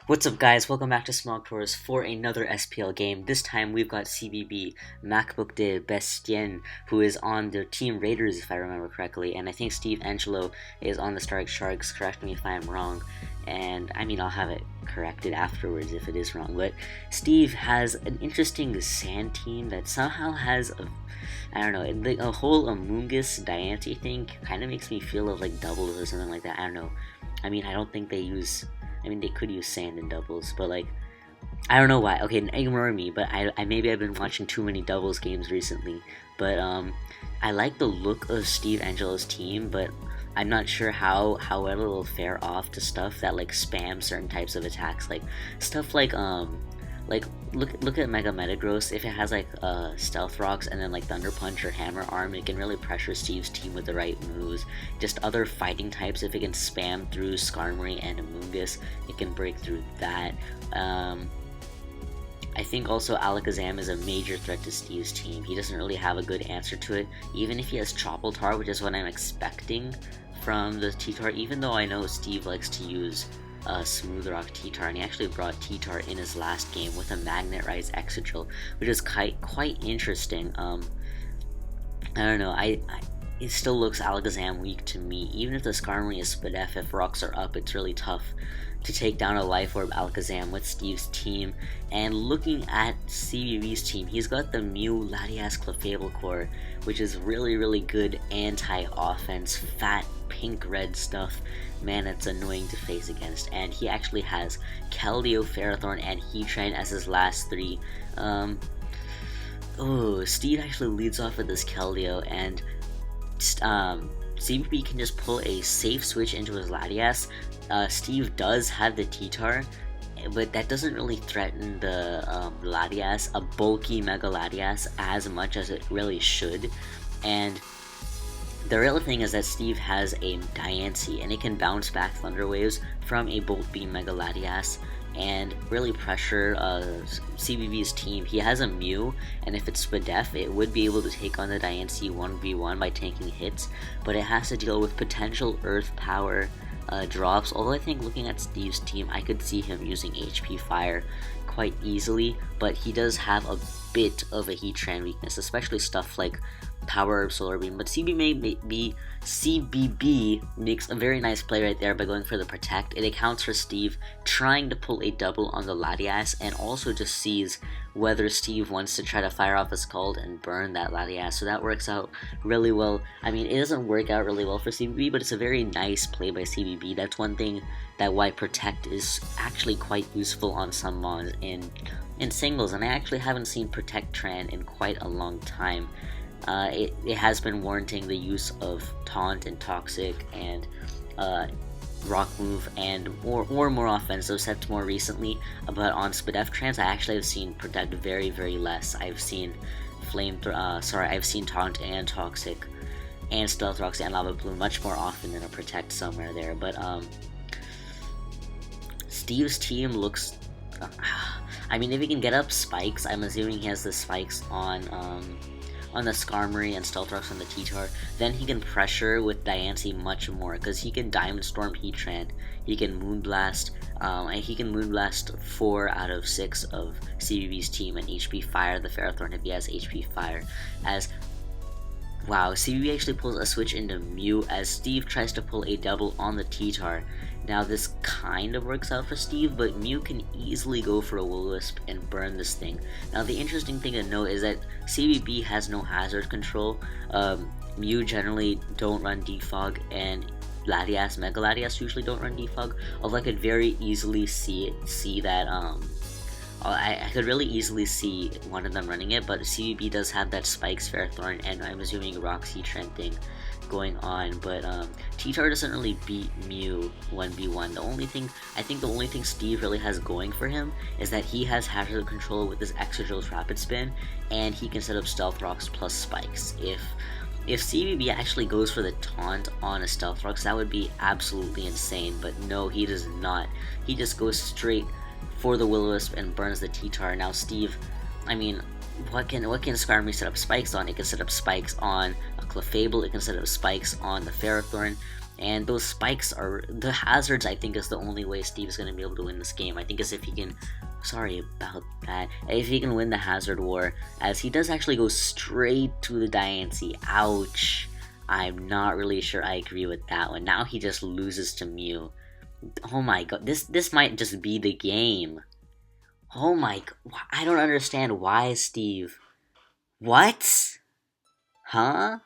What's up, guys? Welcome back to Smogon for another SPL game. This time we've got CBB, MacBook de Bestien, who is on the Team Raiders, if I remember correctly, and I think Steve Angello is on the Stark Sharks. Correct me if I'm wrong, and I mean, I'll have it corrected afterwards if it is wrong. But Steve has an interesting sand team that somehow has I don't know, a whole Among Us Diancie thing kind of makes me feel of like doubles or something like that. I don't know. I mean, I don't think they use. I mean, they could use sand in doubles, but like, I don't know why. Okay, ignore me, but I maybe I've been watching too many doubles games recently. But I like the look of Steve Angello's team, but I'm not sure how well it'll fare off to stuff that like spam certain types of attacks, like stuff like look at Mega Metagross. If it has like Stealth Rocks and then like Thunder Punch or Hammer Arm, it can really pressure Steve's team with the right moves. Just other fighting types, if it can spam through Skarmory and Amoonguss, it can break through that. I think also Alakazam is a major threat to Steve's team. He doesn't really have a good answer to it, even if he has Choppletar, which is what I'm expecting from the T-Tar, even though I know Steve likes to use Smooth Rock T-Tar, and he actually brought T-Tar in his last game with a Magnet Rise Excadrill, which is quite interesting. I don't know, it still looks Alakazam weak to me. Even if the Skarmory is SPL, if rocks are up, it's really tough to take down a Life Orb Alakazam with Steve's team. And looking at CBB's team, he's got the Mew Latias Clefable Core, which is really good anti-offense, fat pink-red stuff. Man, it's annoying to face against. And he actually has Keldeo, Ferrothorn, and Heatran as his last three. Steve actually leads off with this Keldeo, and CBB can just pull a safe switch into his Latias. Steve does have the T-Tar, but that doesn't really threaten the Latias, a bulky Mega Latias, as much as it really should. And the real thing is that Steve has a Diancie, and it can bounce back Thunder Waves from a Bolt Beam Mega Latias and really pressure CBB's team. He has a Mew, and if it's SPL, it would be able to take on the Diancie 1v1 by tanking hits, but it has to deal with potential Earth Power drops. Although I think looking at Steve's team, I could see him using HP Fire quite easily, but he does have a bit of a Heatran weakness, especially stuff like Power Herb, Solar Beam. But CBB makes a very nice play right there by going for the Protect. It accounts for Steve trying to pull a double on the Latias, and also just sees whether Steve wants to try to fire off a Scald and burn that Latias. So that works out really well. I mean, it doesn't work out really well for CBB, but it's a very nice play by CBB. That's one thing that why Protect is actually quite useful on some mons in singles, and I actually haven't seen Protect Tran in quite a long time. It has been warranting the use of Taunt and Toxic and Rock Move and or more offensive sets more recently, but on SPL Trans I actually have seen Protect very less. I've seen I've seen Taunt and Toxic and Stealth Rocks and Lava Plume much more often than a Protect somewhere there. But Steve's team looks I mean, if he can get up spikes, I'm assuming he has the spikes on the Skarmory and Stealth Rocks on the T-Tar, then he can pressure with Diancie much more, because he can Diamond Storm Heatran, he can Moonblast, and he can Moonblast 4 out of 6 of CBB's team and HP Fire the Ferrothorn if he has HP Fire. Wow, CBB actually pulls a switch into Mew as Steve tries to pull a double on the T-Tar. Now this kind of works out for Steve, but Mew can easily go for a Will-O-Wisp and burn this thing. Now the interesting thing to note is that CBB has no hazard control. Mew generally don't run Defog, and Latias, Mega Latias usually don't run Defog, although I could very easily see that I could really easily see one of them running it, but CBB does have that Spikes, Ferrothorn, and I'm assuming Roxy Trend thing going on. But T-Tar doesn't really beat Mew 1v1. I think the only thing Steve really has going for him is that he has hazard control with his Excadrill Rapid Spin, and he can set up Stealth Rocks plus Spikes. If CBB actually goes for the Taunt on a Stealth Rocks, that would be absolutely insane, but no, he does not. He just goes straight for the Will-O-Wisp and burns the T-Tar. Now Steve, I mean, what can Skarmory set up spikes on? It can set up spikes on a Clefable, it can set up spikes on the Ferrothorn, And those spikes are the hazards. I think is the only way Steve's gonna be able to win this game. I think is if he can. Sorry about that. If he can win the hazard war, as he does actually go straight to the Diancie. Ouch. I'm not really sure I agree with that one. Now he just loses to Mew. Oh my god, this might just be the game. Oh my god, I don't understand why, Steve. What? Huh?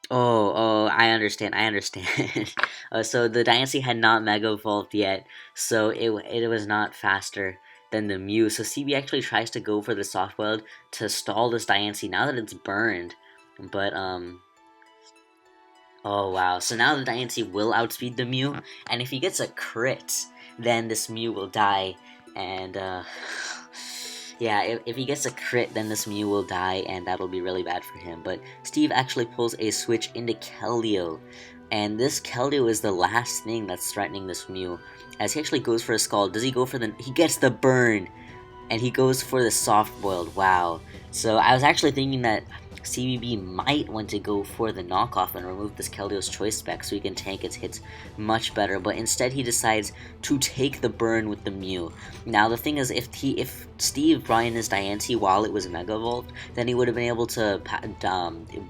Oh, I understand. So the Diancie had not Mega Evolved yet, so it was not faster than the Mew. So CB actually tries to go for the soft build to stall this Diancie now that it's burned. But, oh wow, so now the Diancie will outspeed the Mew, and if he gets a crit, then this Mew will die, and, yeah, if he gets a crit, then this Mew will die, and that'll be really bad for him. But Steve actually pulls a switch into Keldeo, and this Keldeo is the last thing that's threatening this Mew. As he actually goes for a Scald, does he go for the... He gets the burn! And he goes for the soft boiled, wow. So I was actually thinking that CBB might want to go for the knockoff and remove this Keldeo's choice spec so he can tank its hits much better, but instead he decides to take the burn with the Mew. Now the thing is, if Steve brought in his Diancie while it was Mega Evolved, then he would have been able to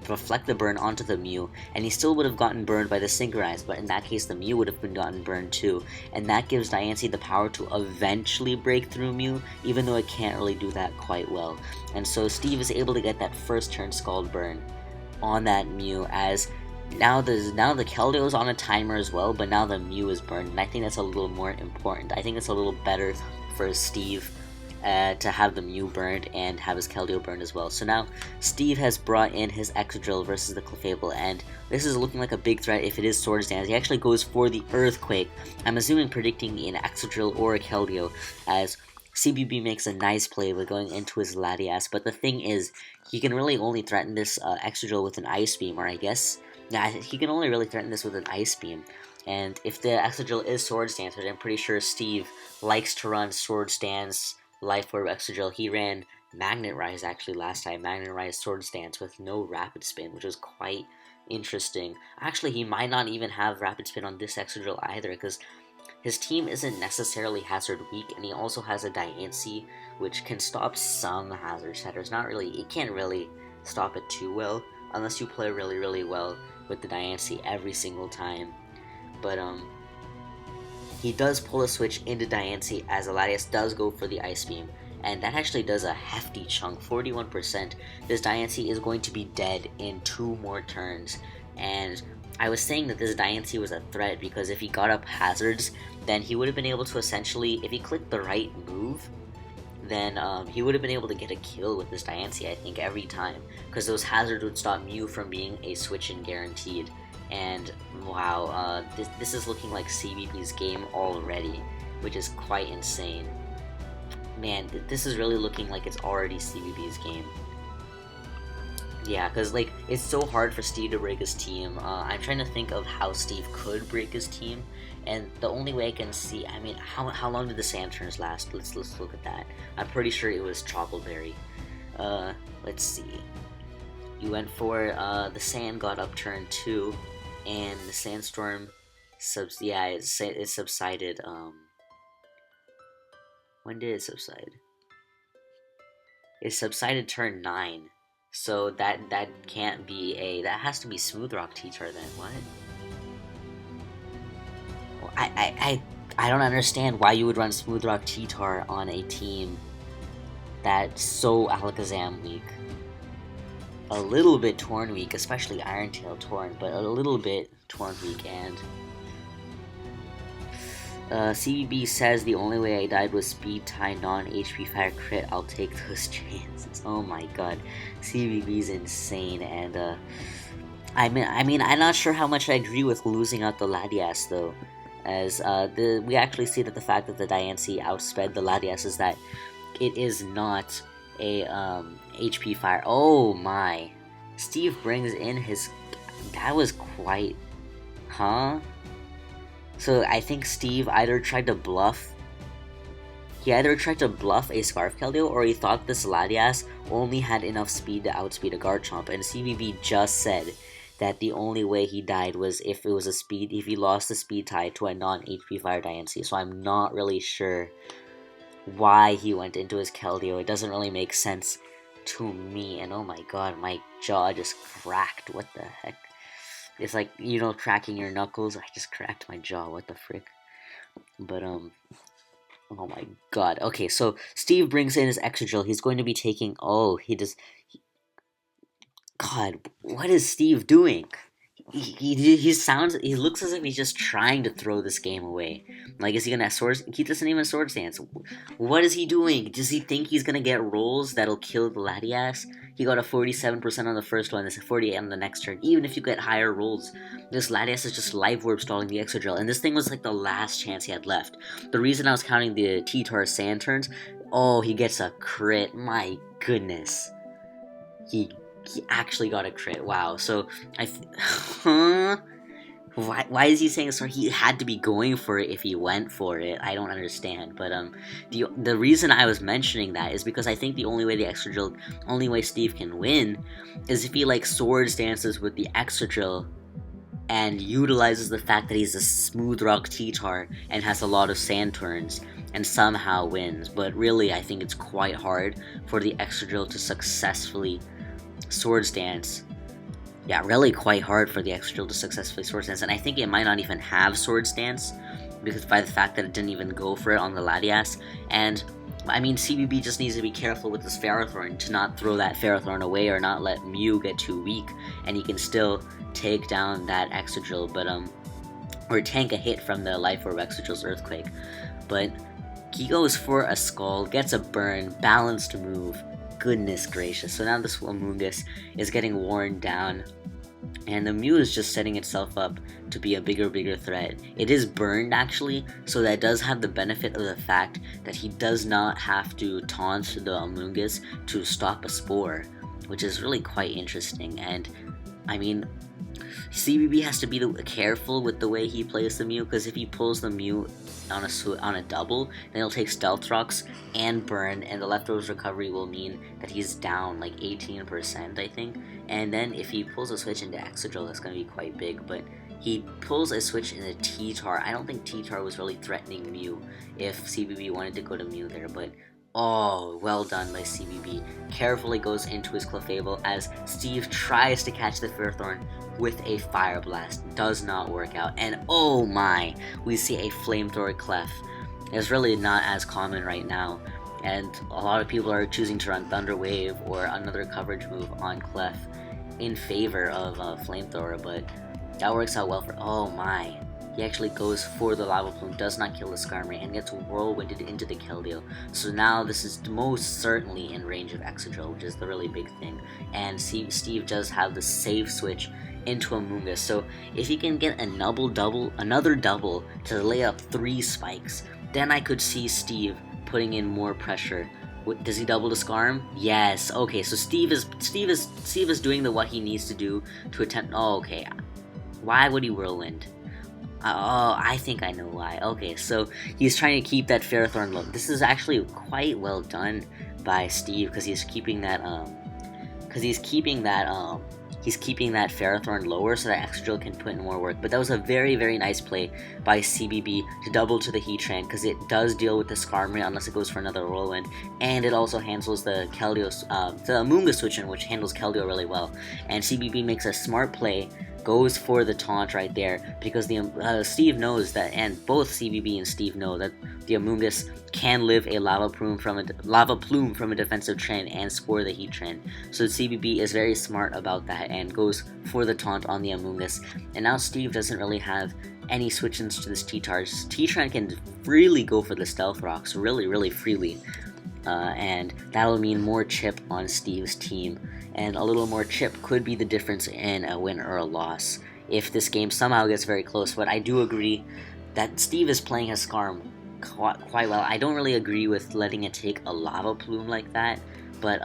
reflect the burn onto the Mew, and he still would have gotten burned by the Synchronize, but in that case the Mew would have been gotten burned too, and that gives Diancie the power to eventually break through Mew, even though it can't really do that quite well. And so Steve is able to get that first turn Scald burn on that Mew, as now the Keldeo is on a timer as well, but now the Mew is burned, and I think that's a little more important. I think it's a little better for Steve to have the Mew burned and have his Keldeo burned as well. So now Steve has brought in his Excadrill versus the Clefable, and this is looking like a big threat if it is Swords Dance. He actually goes for the Earthquake. I'm assuming predicting an Excadrill or a Keldeo, as CBB makes a nice play with going into his Latias, but the thing is, he can really only threaten this Excadrill with an Ice Beam, or I guess, yeah, he can only really threaten this with an Ice Beam. And if the Excadrill is Swords Dance, which I'm pretty sure Steve likes to run Swords Dance, Life Orb Excadrill. He ran Magnet Rise actually last time, Magnet Rise Swords Dance with no Rapid Spin, which was quite interesting. Actually, he might not even have Rapid Spin on this Excadrill either, because his team isn't necessarily hazard weak, and he also has a Diancie, which can stop some hazard setters. Not really, it can't really stop it too well, unless you play really, really well with the Diancie every single time. But, he does pull a switch into Diancie as Latias does go for the Ice Beam, and that actually does a hefty chunk, 41%. This Diancie is going to be dead in 2 more turns, and I was saying that this Diancie was a threat because if he got up hazards, then he would have been able to essentially, if he clicked the right move, then he would have been able to get a kill with this Diancie, I think, every time, because those hazards would stop Mew from being a switch-in guaranteed. And wow, this is looking like CBB's game already, which is quite insane. Man, this is really looking like it's already CBB's game. Yeah, because like it's so hard for Steve to break his team. I'm trying to think of how Steve could break his team, and the only way I can see, I mean, how long did the sand turns last? Let's look at that. I'm pretty sure it was Troubleberry. Let's see. You went for the sand got upturned too. And the sandstorm, it subsided. When did it subside? It subsided turn 9, so that can't be that has to be Smooth Rock T-Tar then. What? Well, I don't understand why you would run Smooth Rock T-Tar on a team that's so Alakazam weak. A little bit Torn weak, especially Iron Tail Torn, but a little bit Torn weak. And CBB says the only way I died was speed tie non-HP fire crit. I'll take those chances. Oh my god, CBB's insane. And I mean I'm not sure how much I agree with losing out the Latias though, as we actually see that the fact that the Diancie outsped the Latias is that it is not a HP fire. Oh my. Steve brings in his... That was quite... Huh? So I think Steve either tried to bluff... He either tried to bluff a Scarf Keldeo, or he thought this Latias only had enough speed to outspeed a Garchomp, and CBB just said that the only way he died was if he lost the speed tie to a non-HP fire Diancie. So I'm not really sure why he went into his Keldeo. It doesn't really make sense to me. And oh my god, my jaw just cracked. What the heck? It's like, you know, cracking your knuckles. I just cracked my jaw. What the frick? But oh my god. Okay, so Steve brings in his Excadrill. He's going to be taking. God, what is Steve doing? He looks as if he's just trying to throw this game away. Like, is he gonna he doesn't even sword stance. What is he doing? Does he think he's gonna get rolls that'll kill the Latias? He got a 47% on the first one, this 48 on the next turn. Even if you get higher rolls, this Latias is just live warp stalling the Excadrill, and this thing was like the last chance he had left. The reason I was counting the T-Tar sand turns, oh, he gets a crit. My goodness. He actually got a crit. Wow. So why is he saying sorry? He had to be going for it if he went for it. I don't understand. But the reason I was mentioning that is because I think the only way Steve can win is if he like sword stances with the Excadrill and utilizes the fact that he's a smooth rock T-Tar and has a lot of sand turns and somehow wins. But really, I think it's quite hard for the Excadrill to successfully sword stance. Yeah, really quite hard for the Excadrill to successfully sword stance, and I think it might not even have sword stance because by the fact that it didn't even go for it on the Latias. And I mean, CBB just needs to be careful with this Ferrothorn to not throw that Ferrothorn away or not let Mew get too weak, and he can still take down that Excadrill, but or tank a hit from the Life Orb Excadrill's Earthquake. But he goes for a Skull, gets a burn, balanced move. Goodness gracious. So now this Amoonguss is getting worn down, and the Mew is just setting itself up to be a bigger threat. It is burned actually, so that does have the benefit of the fact that he does not have to taunt the Amoonguss to stop a Spore, which is really quite interesting. And I mean, CBB has to be careful with the way he plays the Mew, because if he pulls the Mew on a double, then he'll take Stealth Rocks and burn, and the leftovers recovery will mean that he's down like 18%, I think. And then if he pulls a switch into Excadrill, that's going to be quite big, but he pulls a switch into T-Tar. I don't think T-Tar was really threatening Mew if CBB wanted to go to Mew there, but oh, well done by CBB. Carefully goes into his Clefable as Steve tries to catch the Ferrothorn with a Fire Blast. Does not work out. And oh my, we see a Flamethrower Clef. It's really not as common right now. And a lot of people are choosing to run Thunder Wave or another coverage move on Clef in favor of Flamethrower, but that works out well for... oh my. He actually goes for the Lava Plume, does not kill the Skarmory, and gets whirlwinded into the Keldeo. So now this is most certainly in range of Excadrill, which is the really big thing. And Steve does have the save switch into Amoonguss, so if he can get another double to lay up 3 spikes, then I could see Steve putting in more pressure. Does he double the Skarm? Yes. Okay, so Steve is doing what he needs to do to attempt... oh, okay. Why would he Whirlwind? Oh, I think I know why. Okay, so he's trying to keep that Ferrothorn low. This is actually quite well done by Steve, because he's keeping that Ferrothorn lower so that Excadrill can put in more work. But that was a very nice play by CBB to double to the Heatran, because it does deal with the Skarmory unless it goes for another Whirlwind, and it also handles the the Amoonguss switch in, which handles Keldeo really well. And CBB makes a smart play, goes for the taunt right there, because Steve knows that, and both CBB and Steve know that the Amoonguss can live a Lava Plume from a defensive trend and score the Heatran. So CBB is very smart about that and goes for the taunt on the Amoonguss. And now Steve doesn't really have any switch-ins to this T-Tar. T-Tran can freely go for the Stealth Rocks, really freely. And that'll mean more chip on Steve's team, and a little more chip could be the difference in a win or a loss if this game somehow gets very close. But I do agree that Steve is playing his Skarm quite well. I don't really agree with letting it take a Lava Plume like that, but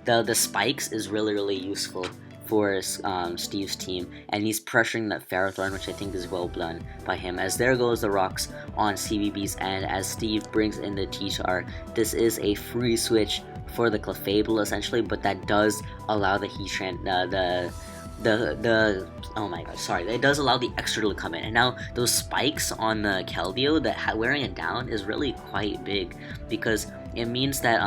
the spikes is really useful for Steve's team, and he's pressuring that Ferrothorn, which I think is well done by him, as there goes the rocks on CBB's end as Steve brings in the T-Tar. This is a free switch for the Clefable essentially, but that does allow the Heatran, the oh my god, sorry, it does allow the Excadrill to come in, and now those spikes on the Keldeo, that wearing it down is really quite big, because it means that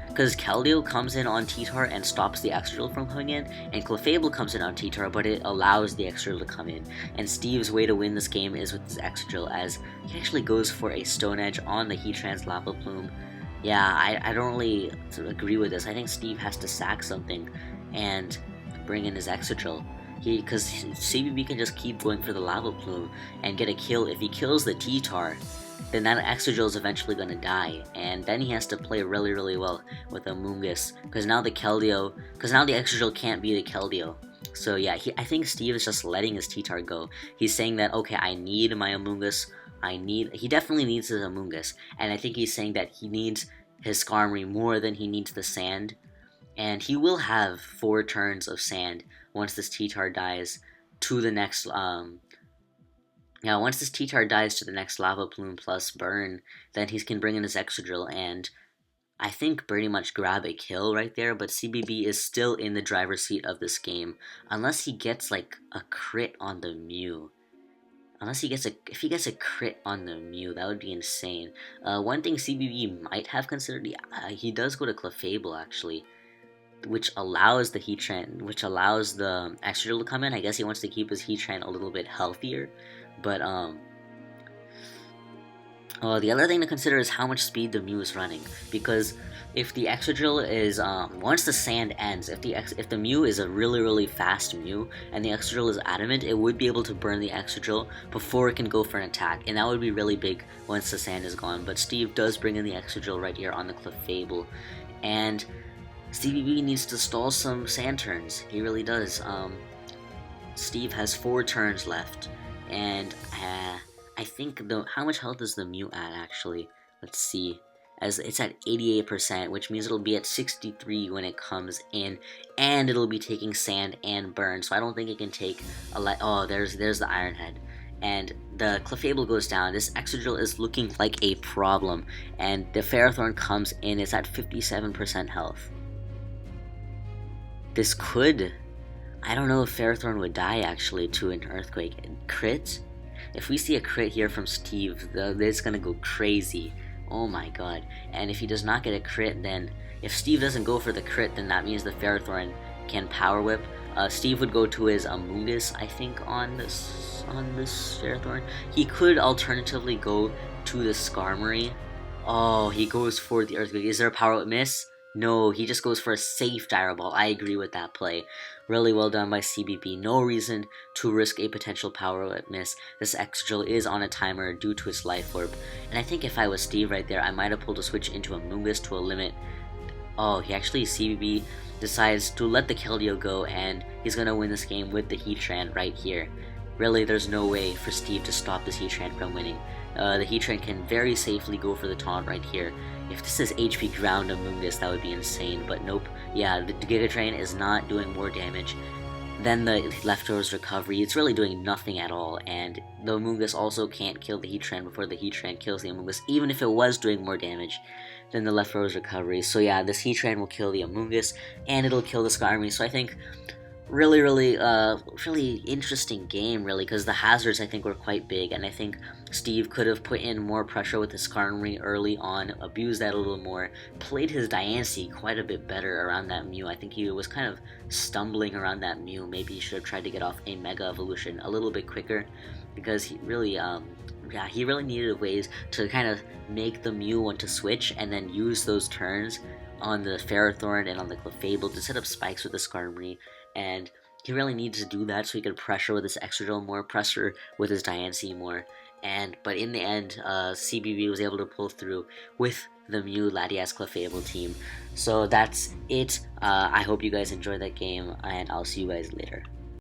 because Keldeo comes in on T-Tar and stops the Excadrill from coming in, and Clefable comes in on T-Tar, but it allows the Excadrill to come in. And Steve's way to win this game is with his Excadrill, as he actually goes for a Stone Edge on the Heatran's Lava Plume. Yeah, I don't really agree with this. I think Steve has to sack something and bring in his Excadrill. Because CBB can just keep going for the Lava Plume and get a kill. If he kills the T-Tar, then that Excadrill is eventually going to die, and then he has to play really, really well with Amoonguss, because now the Excadrill can't be the Keldeo. So yeah, I think Steve is just letting his T-Tar go. He's saying that, okay, I need my Amoonguss, he definitely needs his Amoonguss, and I think he's saying that he needs his Skarmory more than he needs the Sand, and he will have 4 turns of Sand once this T-Tar dies to the next, now, once this T-Tar dies to the next Lava Plume plus Burn, then he can bring in his Excadrill and I think pretty much grab a kill right there, but CBB is still in the driver's seat of this game, unless he gets like a crit on the Mew. If he gets a crit on the Mew, that would be insane. One thing CBB might have considered, he does go to Clefable actually, which allows the Heatran, which allows the Excadrill to come in. I guess he wants to keep his Heatran a little bit healthier. But, the other thing to consider is how much speed the Mew is running, because if the Excadrill is, once the Sand ends, if the Mew is a really, really fast Mew, and the Excadrill is adamant, it would be able to burn the Excadrill before it can go for an attack, and that would be really big once the Sand is gone. But Steve does bring in the Excadrill right here on the Clefable, and CBB needs to stall some Sand turns. He really does. Steve has 4 turns left. And I think how much health is the Mew at actually? Let's see. As it's at 88%, which means it'll be at 63 when it comes in, and it'll be taking Sand and Burn. So I don't think it can take a lot. Oh, there's the Iron Head, and the Clefable goes down. This Excadrill is looking like a problem, and the Ferrothorn comes in. It's at 57% health. This could. I don't know if Ferrothorn would die actually to an Earthquake. Crit? If we see a crit here from Steve, it's gonna go crazy. Oh my god. And if he does not get a crit, then if Steve doesn't go for the crit, then that means the Ferrothorn can Power Whip. Steve would go to his Amoonguss, I think, on this Ferrothorn. He could alternatively go to the Skarmory. Oh, he goes for the Earthquake. Is there a Power Whip miss? No, he just goes for a safe Gyro Ball. I agree with that play. Really well done by CBB. No reason to risk a potential Power Whip miss. This Excadrill is on a timer due to its Life Orb. And I think if I was Steve right there, I might have pulled a switch into Amoonguss to a limit. Oh, CBB decides to let the Keldeo go, and he's going to win this game with the Heatran right here. Really, there's no way for Steve to stop this Heatran from winning. The Heatran can very safely go for the taunt right here. If this is HP Ground Amoonguss, that would be insane, but nope. Yeah, the Giga Drain is not doing more damage than the Leftovers Recovery. It's really doing nothing at all, and the Amoonguss also can't kill the Heatran before the Heatran kills the Amoonguss, even if it was doing more damage than the Leftovers Recovery. So yeah, this Heatran will kill the Amoonguss, and it'll kill the Skarmory, so I think really interesting game, really, because the hazards, I think, were quite big, and I think Steve could have put in more pressure with his Skarmory early on, abused that a little more, played his Diancie quite a bit better around that Mew. I think he was kind of stumbling around that Mew. Maybe he should have tried to get off a Mega Evolution a little bit quicker, because he really needed ways to kind of make the Mew want to switch, and then use those turns on the Ferrothorn and on the Clefable to set up spikes with the Skarmory, and he really needs to do that so he could pressure with his Excadrill more, pressure with his Diancie more, but in the end, CBB was able to pull through with the Mew Latias Clefable team. So that's it. I hope you guys enjoyed that game, and I'll see you guys later.